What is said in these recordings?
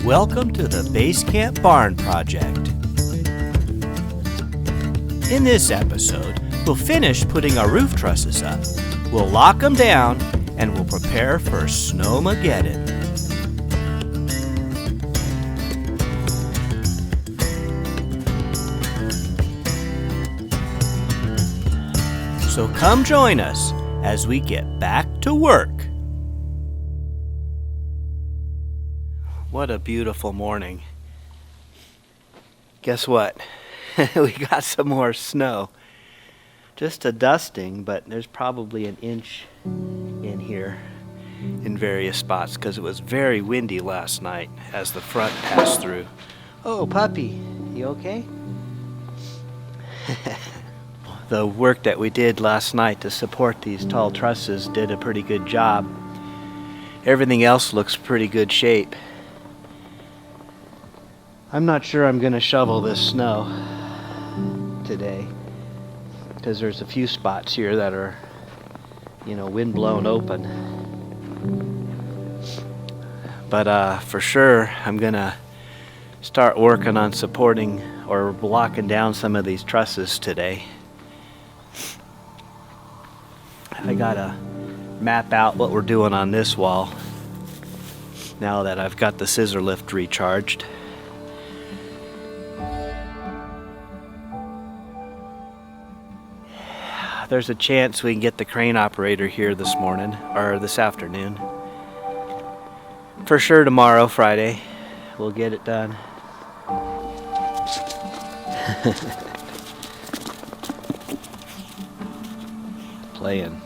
Welcome to the BaseCamp Barn Project. In this episode, we'll finish putting our roof trusses up, we'll lock them down, and we'll prepare for Snowmageddon. So come join us as we get back to work. What a beautiful morning. Guess what? We got some more snow. Just a dusting, but there's probably an inch in here in various spots because it was very windy last night as the front passed through. Oh, puppy, you okay? The work that we did last night to support these tall trusses did a pretty good job. Everything else looks pretty good shape. I'm not sure I'm going to shovel this snow today because there's a few spots here that are, wind blown open. But for sure, I'm going to start working on supporting or blocking down some of these trusses today. I got to map out what we're doing on this wall now that I've got the scissor lift recharged. There's a chance we can get the crane operator here this morning, or this afternoon. For sure tomorrow, Friday, we'll get it done. Playing.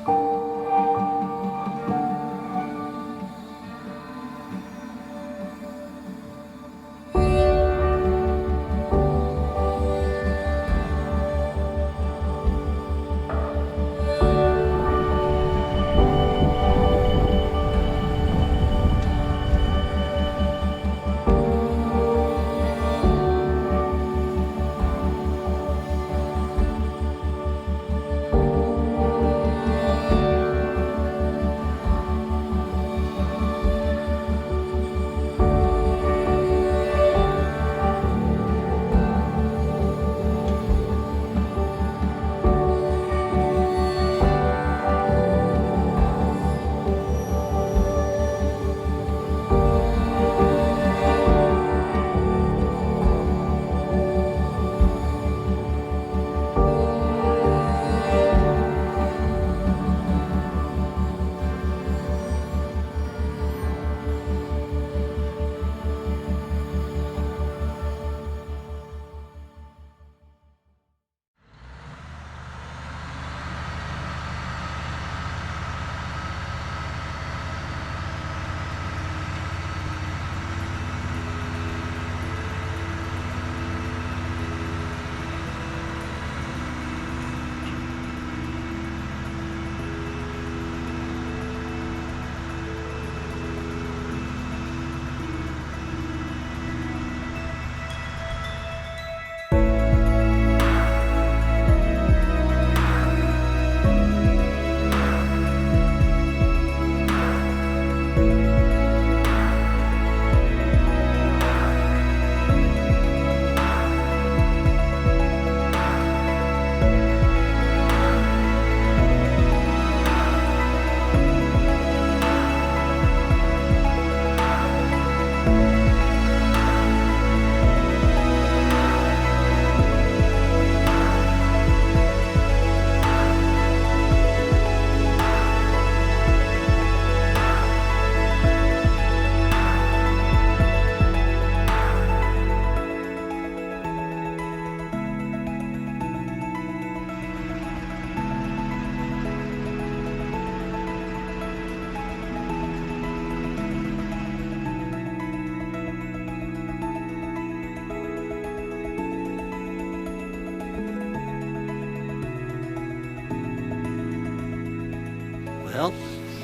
Well,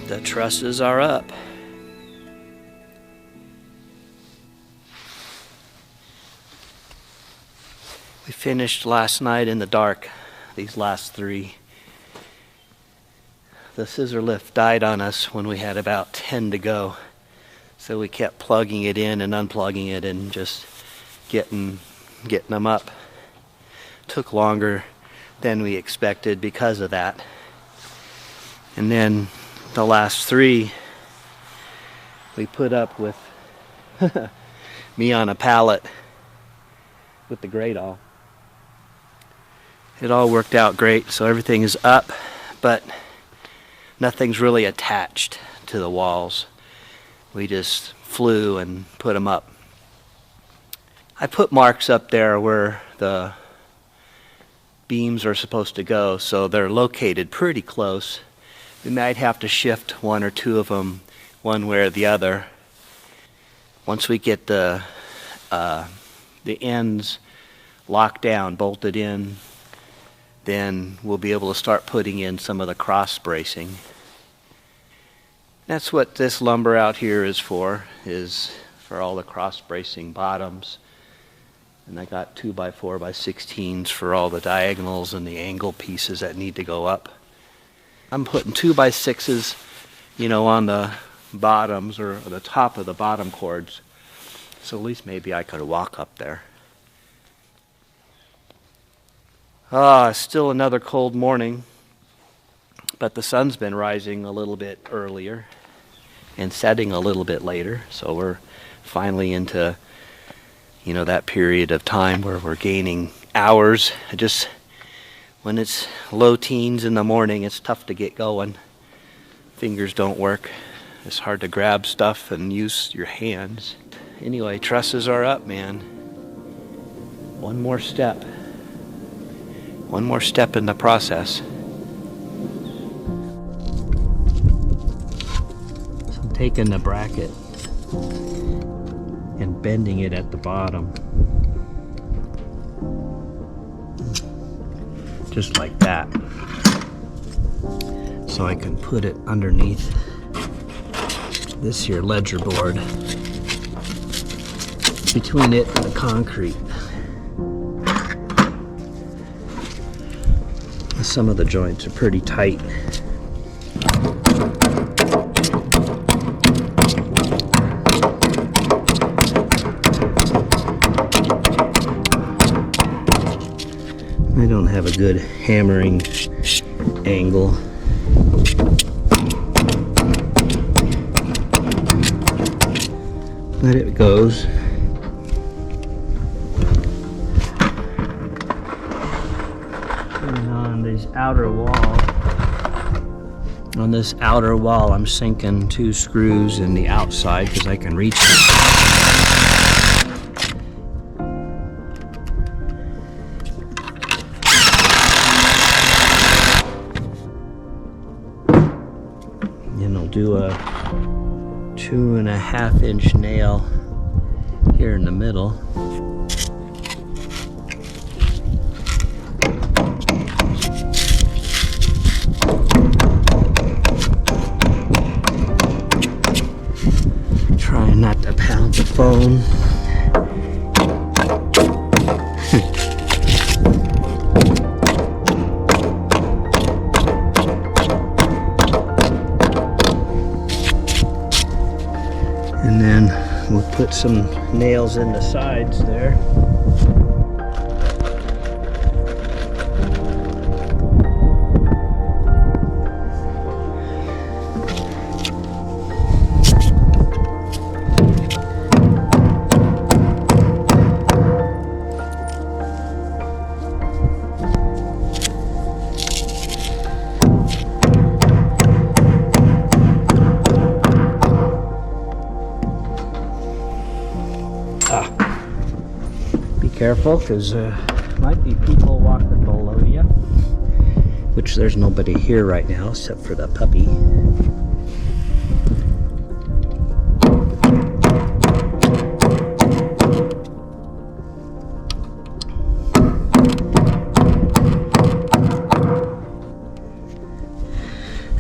the trusses are up. We finished last night in the dark, these last three. The scissor lift died on us when we had about 10 to go. So we kept plugging it in and unplugging it and just getting them up. Took longer than we expected because of that. And then the last 3 we put up with me on a pallet with the grate all. It all worked out great, so everything is up, but nothing's really attached to the walls. We just flew and put them up. I put marks up there where the beams are supposed to go, so they're located pretty close. We might have to shift 1 or 2 of them one way or the other. Once we get the ends locked down, bolted in, then we'll be able to start putting in some of the cross bracing. That's what this lumber out here is for all the cross bracing bottoms. And I got 2x4x16s for all the diagonals and the angle pieces that need to go up. I'm putting 2x6s, on the bottoms or the top of the bottom cords. So at least maybe I could walk up there. Still another cold morning, but the sun's been rising a little bit earlier and setting a little bit later. So we're finally into that period of time where we're gaining hours. When it's low teens in the morning, it's tough to get going. Fingers don't work. It's hard to grab stuff and use your hands. Anyway, trusses are up, man. One more step in the process. So I'm taking the bracket and bending it at the bottom, just like that, so I can put it underneath this here ledger board, between it and the concrete. Some of the joints are pretty tight. I don't have a good hammering angle. But it goes. And on this outer wall, I'm sinking 2 screws in the outside because I can reach it. Do a 2.5-inch nail here in the middle. Trying not to pound the phone. And then we'll put some nails in the sides there. Careful, because might be people walking below you, which there's nobody here right now except for the puppy.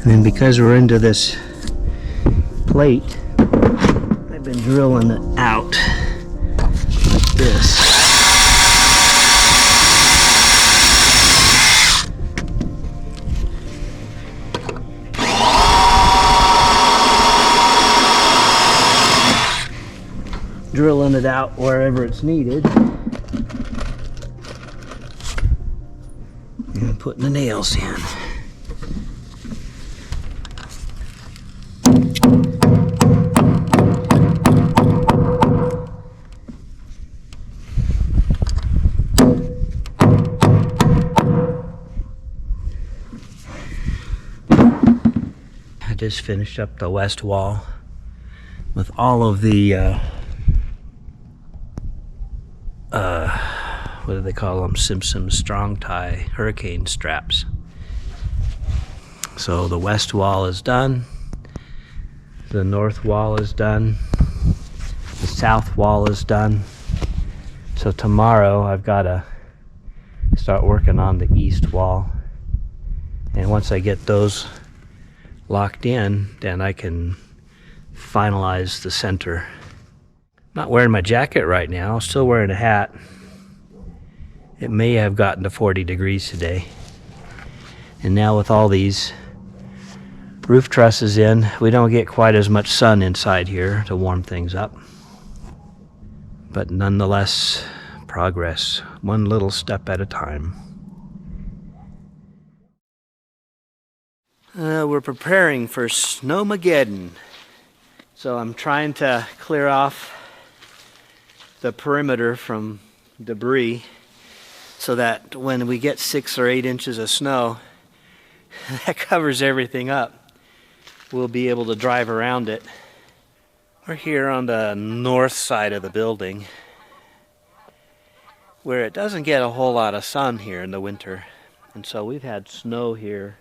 And then because we're into this plate, I've been drilling it out like this. drilling it out wherever it's needed. And putting the nails in. I just finished up the west wall with all of the what do they call them? Simpson strong tie hurricane straps. So the west wall is done. The north wall is done. The south wall is done. So tomorrow I've got to start working on the east wall. And once I get those locked in, then I can finalize the center. Not wearing my jacket right now, still wearing a hat. It may have gotten to 40 degrees today. And now with all these roof trusses in, we don't get quite as much sun inside here to warm things up. But nonetheless, progress, one little step at a time. We're preparing for Snowmageddon. So I'm trying to clear off the perimeter from debris so that when we get 6 or 8 inches of snow, that covers everything up. We'll be able to drive around it. We're here on the north side of the building where it doesn't get a whole lot of sun here in the winter. And so we've had snow here.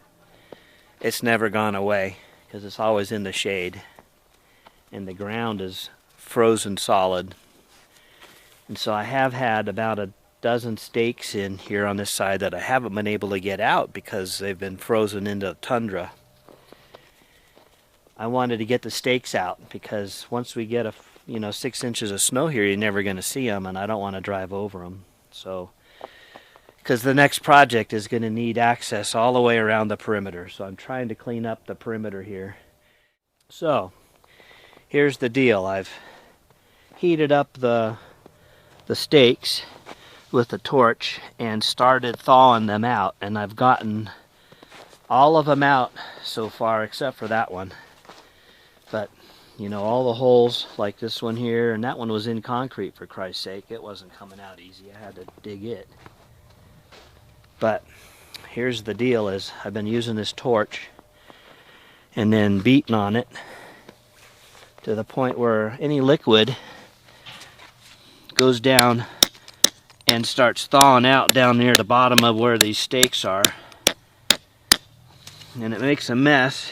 It's never gone away because it's always in the shade. And the ground is frozen solid. And so I have had about a dozen stakes in here on this side that I haven't been able to get out because they've been frozen into tundra. I wanted to get the stakes out because once we get 6 inches of snow here, you're never going to see them, and I don't want to drive over them. So, because the next project is going to need access all the way around the perimeter, so I'm trying to clean up the perimeter here. So, here's the deal. I've heated up the stakes with a torch and started thawing them out, and I've gotten all of them out so far except for that one. But all the holes like this one here, and that one was in concrete, for Christ's sake. It wasn't coming out easy. I had to dig it. But here's the deal is I've been using this torch and then beating on it to the point where any liquid goes down and starts thawing out down near the bottom of where these stakes are. And it makes a mess.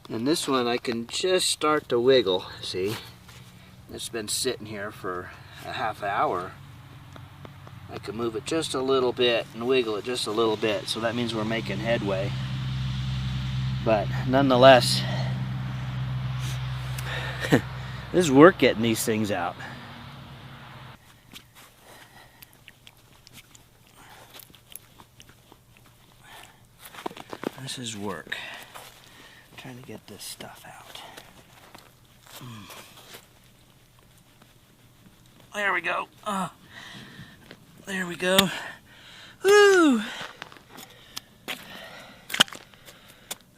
And this one I can just start to wiggle, see? It's been sitting here for a half hour. I can move it just a little bit and wiggle it just a little bit, so that means we're making headway. But nonetheless, this is work getting these things out. This is work. I'm trying to get this stuff out. There we go. There we go. Woo!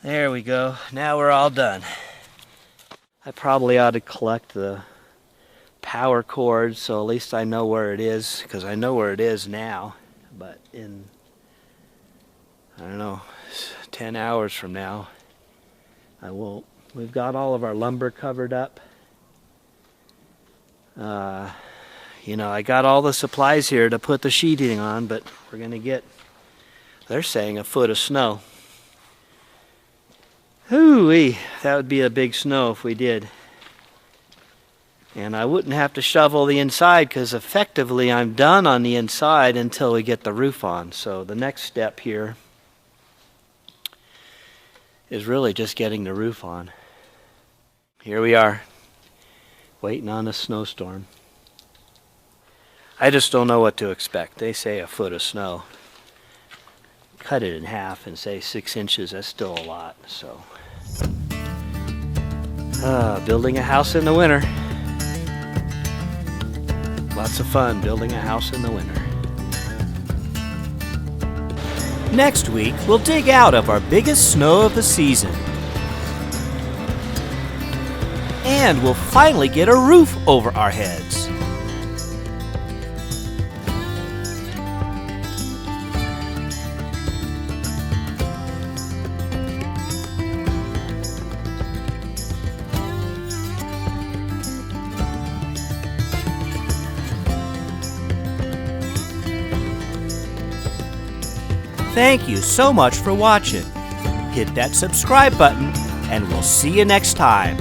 There we go. Now we're all done. I probably ought to collect the power cord so at least I know where it is, because I know where it is now. But in, I don't know, 10 hours from now, I won't. We've got all of our lumber covered up. I got all the supplies here to put the sheeting on, but we're going to get, they're saying, a foot of snow. Hoo-wee, that would be a big snow if we did. And I wouldn't have to shovel the inside because effectively I'm done on the inside until we get the roof on. So the next step here is really just getting the roof on. Here we are, waiting on a snowstorm. I just don't know what to expect. They say a foot of snow. Cut it in half and say 6 inches, that's still a lot. So, building a house in the winter. Lots of fun building a house in the winter. Next week, we'll dig out of our biggest snow of the season. And we'll finally get a roof over our heads. Thank you so much for watching. Hit that subscribe button, and we'll see you next time.